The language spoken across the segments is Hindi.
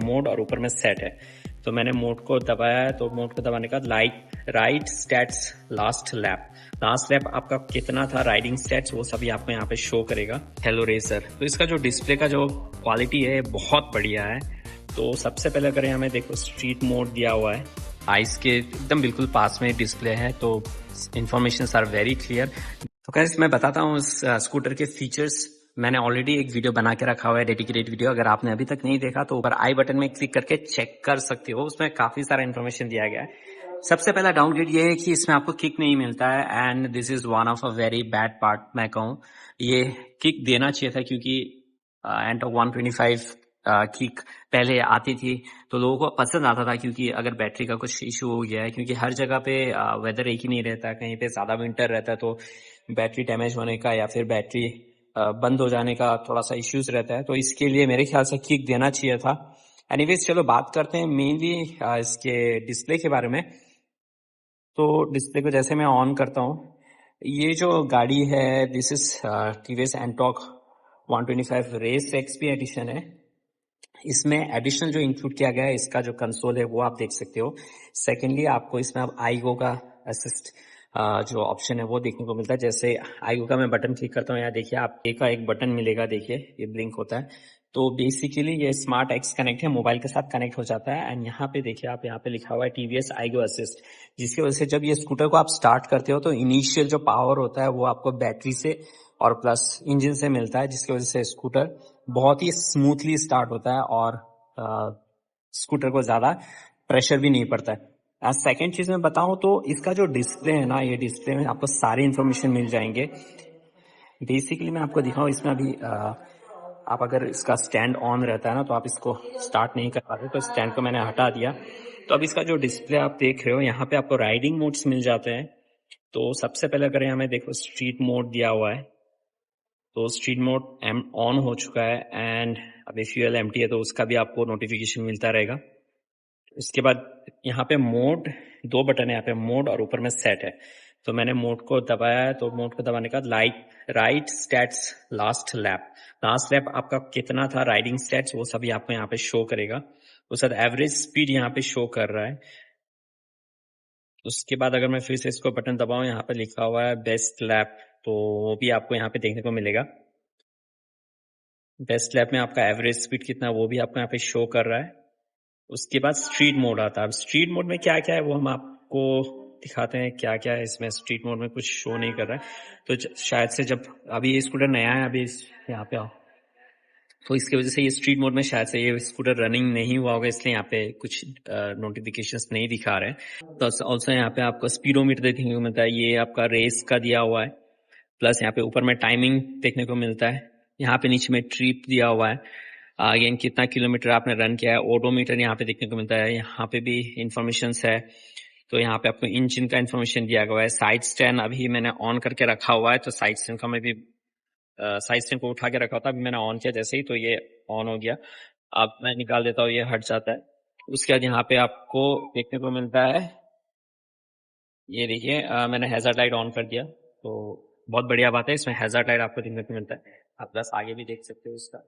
मोड और ऊपर में सेट है। तो मैंने मोड को दबाया है, तो मोड को दबाने के बाद राइट स्टैट्स लास्ट लैप आपका कितना था, राइडिंग स्टैट्स, वो सभी आपको यहाँ पे शो करेगा। Hello racer. तो इसका जो डिस्प्ले का जो क्वालिटी है बहुत बढ़िया है। तो सबसे पहले अगर हमें देखो स्ट्रीट मोड दिया हुआ है, आइस के एकदम बिल्कुल पास में डिस्प्ले है, तो इंफॉर्मेशन आर वेरी क्लियर। तो गाइस मैं बताता हूँ इस स्कूटर के फीचर्स। मैंने ऑलरेडी एक वीडियो बना के रखा हुआ है, डेडिकेटेड वीडियो। अगर आपने अभी तक नहीं देखा तो ऊपर आई बटन में क्लिक करके चेक कर सकते हो, उसमें काफी सारा इन्फॉर्मेशन दिया गया है। सबसे पहला डाउनग्रेड ये है कि इसमें आपको किक नहीं मिलता है, and this is one of a very bad part. मैं कहूँ ये किक देना चाहिए था, क्योंकि एंटॉक 125 किक पहले आती थी तो लोगों को पसंद आता था, क्योंकि अगर बैटरी का कुछ इशू हो गया है, क्योंकि हर जगह पे वेदर एक ही नहीं रहता, कहीं पे ज्यादा विंटर रहता है तो बैटरी डैमेज होने का या फिर बैटरी बंद हो जाने का थोड़ा सा इश्यूज रहता है, तो इसके लिए मेरे ख्याल से किक देना चाहिए था। एनीवेज चलो बात करते हैं मेनली इसके डिस्प्ले के बारे में। तो डिस्प्ले को जैसे मैं ऑन करता हूँ, ये जो गाड़ी है this is TVS Ntorq 125 race XP edition है। इसमें एडिशनल जो इंक्लूड किया गया है, इसका जो कंसोल है वो आप देख सकते हो। सेकेंडली आपको इसमें अब आईगो का असिस्ट जो ऑप्शन है वो देखने को मिलता है। जैसे आईगो का मैं बटन क्लिक करता हूँ, यहाँ देखिए आप एक बटन मिलेगा, देखिए ये ब्लिंक होता है। तो बेसिकली ये स्मार्ट एक्स कनेक्ट है, मोबाइल के साथ कनेक्ट हो जाता है। एंड यहाँ पे देखिए आप, यहाँ पे लिखा हुआ है टीवीएस आईगो असिस्ट, जिसकी वजह से जब ये स्कूटर को आप स्टार्ट करते हो तो इनिशियल जो पावर होता है वो आपको बैटरी से और प्लस इंजन से मिलता है, जिसकी वजह से स्कूटर बहुत ही स्मूथली स्टार्ट होता है और स्कूटर को ज्यादा प्रेशर भी नहीं पड़ता है। सेकेंड चीज मैं बताऊं तो इसका जो डिस्प्ले है ना, ये डिस्प्ले में आपको सारी इंफॉर्मेशन मिल जाएंगे। बेसिकली मैं आपको दिखाऊं, इसमें अभी आप अगर इसका स्टैंड ऑन रहता है ना तो आप इसको स्टार्ट नहीं कर पाते, तो स्टैंड को मैंने हटा दिया। तो अब इसका जो डिस्प्ले आप देख रहे हो, यहाँ पे आपको राइडिंग मोड्स मिल जाते हैं। तो सबसे पहले अगर हमें देखो स्ट्रीट मोड दिया हुआ है, तो स्ट्रीट मोड ऑन हो चुका है, एंड अभी फ्यूल एम्प्टी है तो उसका भी आपको नोटिफिकेशन मिलता रहेगा। इसके बाद यहाँ पे मोड, दो बटन है यहाँ पे, मोड और ऊपर में सेट है। तो मैंने मोड को दबाया है, तो मोड को दबाने के बाद राइट स्टैट्स लास्ट लैप आपका कितना था, राइडिंग स्टैट्स, वो सभी आपको यहाँ पे शो करेगा। उसके बाद एवरेज स्पीड यहाँ पे शो कर रहा है। उसके बाद अगर मैं फिर से इसको बटन दबाऊं, यहाँ पे लिखा हुआ है बेस्ट लैप, तो वो भी आपको यहाँ पे देखने को मिलेगा। बेस्ट लैप में आपका एवरेज स्पीड कितना, वो भी आपको यहाँ पे शो कर रहा है। उसके बाद स्ट्रीट मोड आता है। अब स्ट्रीट मोड में क्या क्या है वो हम आपको दिखाते हैं, क्या क्या है इसमें। स्ट्रीट मोड में कुछ शो नहीं कर रहा है, तो शायद से जब अभी ये स्कूटर नया है, अभी यहाँ पे आओ, तो इसकी वजह से ये स्ट्रीट मोड में शायद से ये स्कूटर रनिंग नहीं हुआ होगा, इसलिए यहाँ पे कुछ नोटिफिकेशंस नहीं दिखा रहे हैं। तो ऑल्सो यहाँ पे आपको स्पीडोमीटर देखने को मिलता है, ये आपका रेस का दिया हुआ है। प्लस यहाँ पे ऊपर में टाइमिंग देखने को मिलता है। यहाँ पे नीचे में ट्रिप दिया हुआ है, अगेन कितना किलोमीटर आपने रन किया है। ओडोमीटर यहाँ पे देखने को मिलता है, यहाँ पे भी इंफॉर्मेशन है। तो यहाँ पे आपको इंजन का इंफॉर्मेशन दिया हुआ है। साइड स्टैंड अभी मैंने ऑन करके रखा हुआ है, तो साइड स्टैंड का मैं भी साइड स्टैंड को उठा के रखा था, अभी मैंने ऑन किया जैसे ही तो ये ऑन हो गया। अब मैं निकाल देता हूँ, ये हट जाता है। उसके बाद यहाँ पे आपको देखने को मिलता है, ये देखिए मैंने हैजार्ड लाइट ऑन कर दिया, तो बहुत बढ़िया बात है, इसमें हैजार्ड लाइट आपको देखने को मिलता है। आप बस आगे भी देख सकते हो इसका,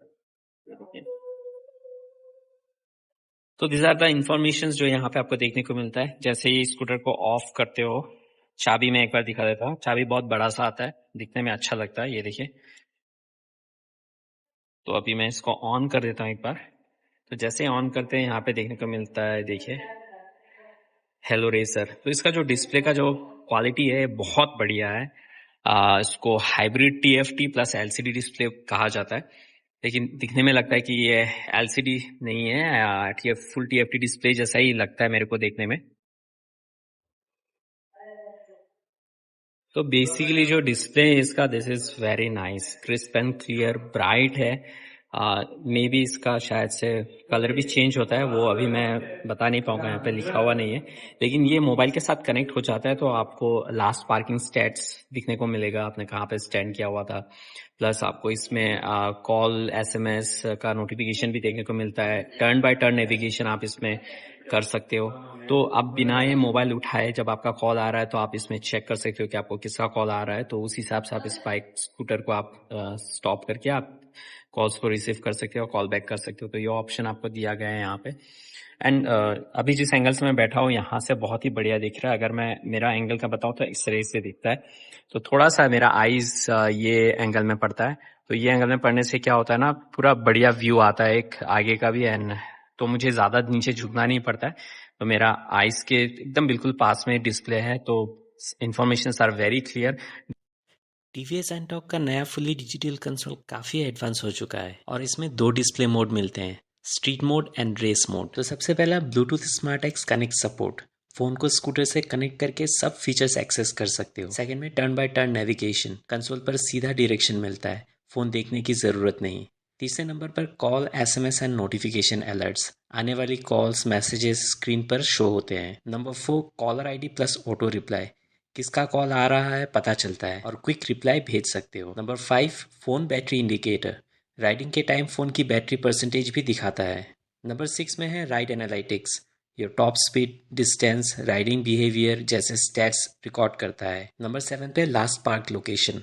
ये देखिए। तो दिस आर द इंफॉर्मेशन जो यहाँ पे आपको देखने को मिलता है। जैसे ही स्कूटर को ऑफ करते हो, चाबी में एक बार दिखा देता हूँ, चाबी बहुत बड़ा सा आता है, दिखने में अच्छा लगता है, ये देखिए। तो अभी मैं इसको ऑन कर देता हूँ एक बार। तो जैसे ऑन करते हैं, यहाँ पे देखने को मिलता है, देखिए हेलो रेसर। तो इसका जो डिस्प्ले का जो क्वालिटी है बहुत बढ़िया है। इसको hybrid TFT plus LCD display कहा जाता है, लेकिन दिखने में लगता है कि ये एलसीडी नहीं है, फुल टीएफटी डिस्प्ले जैसा ही लगता है मेरे को देखने में। तो बेसिकली जो डिस्प्ले है इसका, this is very nice, crisp and clear, bright है। मे बी इसका शायद से कलर भी चेंज होता है, वो अभी मैं बता नहीं पाऊंगा, यहाँ पे लिखा हुआ नहीं है। लेकिन ये मोबाइल के साथ कनेक्ट हो जाता है तो आपको लास्ट पार्किंग स्टैट्स दिखने को मिलेगा, आपने कहाँ पे स्टैंड किया हुआ था। प्लस आपको इसमें कॉल एसएमएस का नोटिफिकेशन भी देखने को मिलता है। टर्न बाय टर्न नेविगेशन आप इसमें कर सकते हो। तो आप बिना ये मोबाइल उठाए जब आपका कॉल आ रहा है तो आप इसमें चेक कर सकते हो कि आपको किसका कॉल आ रहा है, तो उस हिसाब से आप इस बाइक स्कूटर को आप स्टॉप करके आप कॉल्स को रिसीव कर सकते हो, कॉल बैक कर सकते हो, तो ये ऑप्शन आपको दिया गया है यहाँ पे। एंड अभी जिस एंगल से मैं बैठा हूँ यहाँ से बहुत ही बढ़िया दिख रहा है। अगर मैं मेरा एंगल का बताऊँ तो इस तरह से दिखता है, तो थोड़ा सा मेरा आईज ये एंगल में पड़ता है, तो ये एंगल में पड़ने से क्या होता है ना, पूरा बढ़िया व्यू आता है एक आगे का भी, एंड तो मुझे ज्यादा नीचे झुकना नहीं पड़ता है, तो मेरा आईज के एकदम बिल्कुल पास में डिस्प्ले है, तो information are very clear. TVS Ntorq का नया फुली डिजिटल कंसोल काफ़ी एडवांस हो चुका है और इसमें 2 डिस्प्ले मोड मिलते हैं, street mode and race mode. तो सबसे पहला Bluetooth smart X connect support, phone को स्कूटर से कनेक्ट करके सब फीचर्स एक्सेस कर सकते हो। सेकंड में turn by turn navigation, console पर सीधा डायरेक्शन मिलता है, फोन देखने की जरूरत नहीं। तीसरे नंबर पर call, SMS and notification alerts, आने वाली कॉल्स मैसेजेस स्क्रीन पर शो होते हैं। Number 4 caller ID plus auto reply, किसका कॉल आ रहा है पता चलता है और क्विक रिप्लाई भेज सकते हो। Number 5 phone battery indicator, riding के टाइम फोन की बैटरी परसेंटेज भी दिखाता है। नंबर 6 में है ride analytics, your top speed, distance, riding behaviour जैसे स्टैट्स रिकॉर्ड करता है। नंबर 7 पे लास्ट पार्क लोकेशन,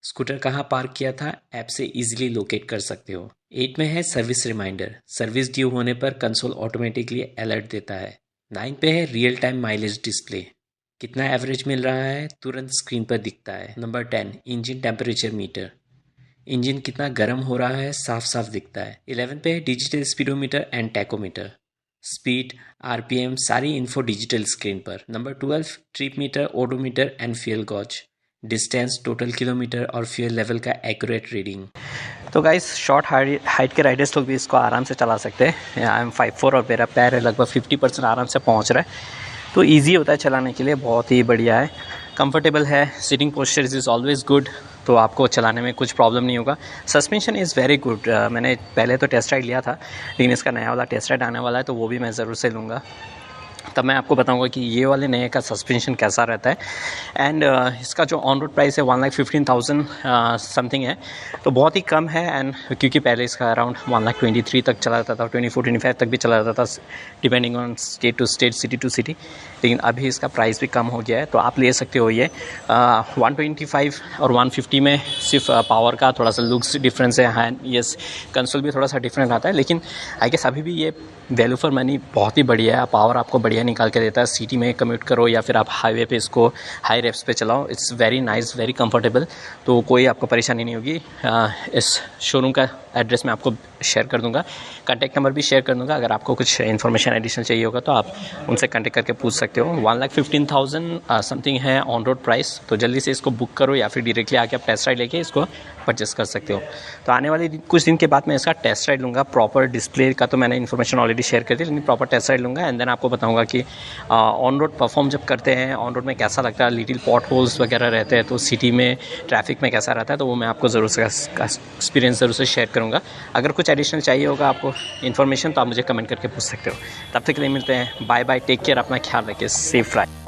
स्कूटर कहाँ पार्क किया था ऐप से इजीली लोकेट कर सकते हो। 8 में है सर्विस रिमाइंडर, सर्विस ड्यू होने पर कंसोल ऑटोमेटिकली अलर्ट देता है। 9 पे है रियल टाइम माइलेज डिस्प्ले, कितना एवरेज मिल रहा है तुरंत स्क्रीन पर दिखता है। Number 10 engine temperature metre, engine कितना गर्म हो रहा है साफ साफ दिखता है। 11 पे digital speedometer and tachometer, speed, RPM सारी इन्फो डिजिटल स्क्रीन पर। Number 12 trip metre, odometer and fuel gauge, distance, total kilometre और फ्यूल लेवल का एक्यूरेट रीडिंग। तो गाइस शॉर्ट हाइट के राइडर्स लोग भी इसको आराम से चला सकते हैं। आई एम 5'4" और मेरा पैर है लगभग 50% आराम से पहुंच रहा है, तो इजी होता है चलाने के लिए, बहुत ही बढ़िया है, कंफर्टेबल है, seating posture is always good, तो आपको चलाने में कुछ प्रॉब्लम नहीं होगा। सस्पेंशन इज़ वेरी गुड, मैंने पहले तो टेस्ट राइड लिया था, लेकिन इसका नया वाला टेस्ट राइड आने वाला है, तो वो भी मैं ज़रूर से लूँगा, तब मैं आपको बताऊंगा कि ये वाले नए का सस्पेंशन कैसा रहता है। एंड इसका जो ऑन रोड प्राइस है 1,15,000 समथिंग है, तो बहुत ही कम है। एंड क्योंकि पहले इसका अराउंड 1,23,000 तक चला जाता था, 24-25 तक भी चला जाता था, depending on state to state, city to city, लेकिन अभी इसका प्राइस भी कम हो गया है, तो आप ले सकते हो ये। 125 और 150 में सिर्फ पावर का थोड़ा सा लुक्स डिफरेंस है, यस कंसोल भी थोड़ा सा डिफरेंट आता है, लेकिन आई गेस अभी भी ये वैल्यू फॉर मनी बहुत ही बढ़िया है, पावर आपको बढ़िया निकाल के देता है। सिटी में कम्यूट करो या फिर आप हाईवे पे इसको हाई रेप्स पे चलाओ, it's very nice, very comfortable, तो कोई आपको परेशानी नहीं होगी। इस शोरूम का एड्रेस मैं आपको शेयर कर दूंगा, कॉन्टैक्ट नंबर भी शेयर कर दूंगा, अगर आपको कुछ इन्फॉर्मेशन एडिशनल चाहिए होगा तो आप उनसे कॉन्टैक्ट करके पूछ सकते हो। 1,15,000 समथिंग है ऑन रोड प्राइस, तो जल्दी से इसको बुक करो या फिर डायरेक्टली आके आप टेस्ट राइड लेके इसको परचेस कर सकते हो। तो आने वाले कुछ दिन के बाद मैं इसका टेस्ट राइड लूँगा, प्रॉपर डिस्प्ले का तो मैंने इन्फॉर्मेशन ऑलरेडी शेयर कर दी, लेकिन प्रॉपर टेस्ट राइड लूँगा, एंड देन आपको बताऊँगा कि ऑन रोड परफॉर्म जब करते हैं, ऑन रोड में कैसा लगता है, लिटिल पॉट होल्स वगैरह रहते हैं तो सिटी में ट्रैफिक में कैसा रहता है, तो वो मैं आपको ज़रूर से एक्सपीरियंस ज़रूर से शेयर करूँगा। अगर कुछ एडिशनल चाहिए होगा आपको इन्फॉर्मेशन तो आप मुझे कमेंट करके पूछ सकते हो। तब तक के लिए मिलते हैं, बाय बाय, टेक केयर, अपना ख्याल रखिए, सेफ राइड।